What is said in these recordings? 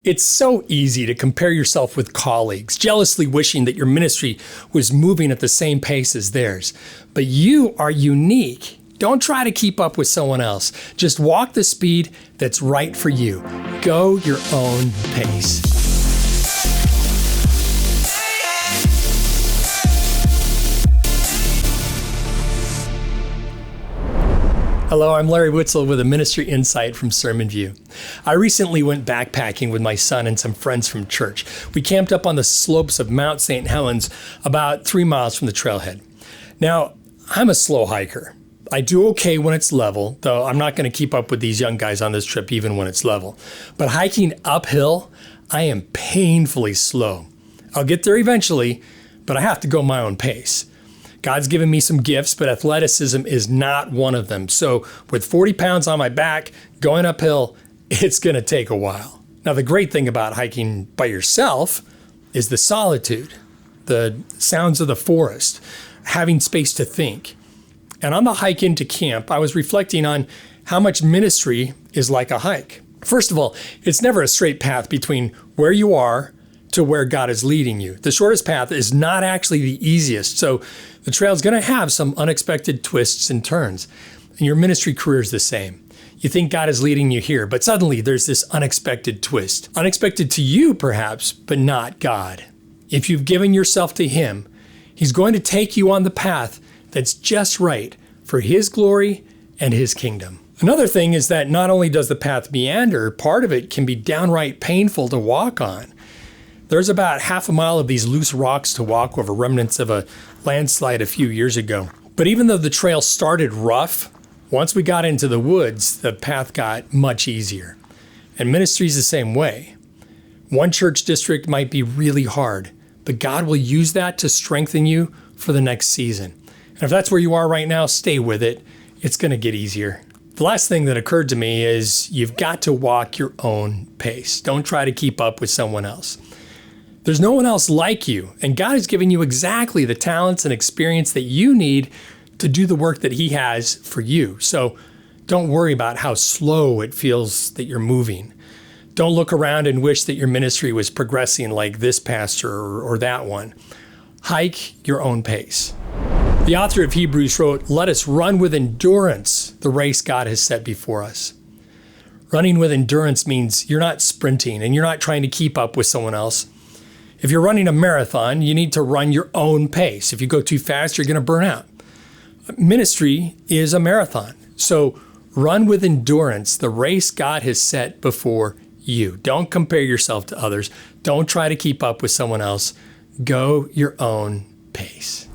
It's so easy to compare yourself with colleagues, jealously wishing that your ministry was moving at the same pace as theirs. But you are unique. Don't try to keep up with someone else. Just walk the speed that's right for you. Go your own pace. Hello, I'm Larry Witzel with a ministry insight from SermonView. I recently went backpacking with my son and some friends from church. We camped up on the slopes of Mount St. Helens, about 3 miles from the trailhead. Now, I'm a slow hiker. I do okay when it's level, though I'm not going to keep up with these young guys on this trip even when it's level. But hiking uphill, I am painfully slow. I'll get there eventually, but I have to go my own pace. God's given me some gifts, but athleticism is not one of them. So with 40 pounds on my back, going uphill, it's going to take a while. Now, the great thing about hiking by yourself is the solitude, the sounds of the forest, having space to think. And on the hike into camp, I was reflecting on how much ministry is like a hike. First of all, it's never a straight path between where you are to where God is leading you. The shortest path is not actually the easiest. So the trail is going to have some unexpected twists and turns. And your ministry career is the same. You think God is leading you here, but suddenly there's this unexpected twist. Unexpected to you, perhaps, but not God. If you've given yourself to Him, He's going to take you on the path that's just right for His glory and His kingdom. Another thing is that not only does the path meander, part of it can be downright painful to walk on. There's about half a mile of these loose rocks to walk over, remnants of a landslide a few years ago. But even though the trail started rough, once we got into the woods, the path got much easier. And ministry's the same way. One church district might be really hard, but God will use that to strengthen you for the next season. And if that's where you are right now, stay with it. It's going to get easier. The last thing that occurred to me is you've got to walk your own pace. Don't try to keep up with someone else. There's no one else like you, and God has given you exactly the talents and experience that you need to do the work that He has for you. So don't worry about how slow it feels that you're moving. Don't look around and wish that your ministry was progressing like this pastor or that one. Hike your own pace. The author of Hebrews wrote, "Let us run with endurance the race God has set before us." Running with endurance means you're not sprinting and you're not trying to keep up with someone else. If you're running a marathon, you need to run your own pace. If you go too fast, you're going to burn out. Ministry is a marathon. So run with endurance the race God has set before you. Don't compare yourself to others. Don't try to keep up with someone else. Go your own pace.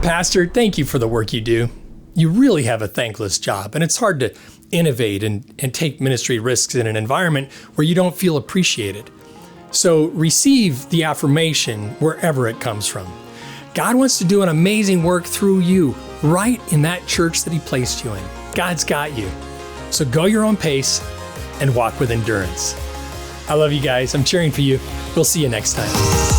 Pastor, thank you for the work you do. You really have a thankless job, and it's hard to innovate and take ministry risks in an environment where you don't feel appreciated. So receive the affirmation wherever it comes from. God wants to do an amazing work through you right in that church that He placed you in. God's got you. So go your own pace and walk with endurance. I love you guys. I'm cheering for you. We'll see you next time.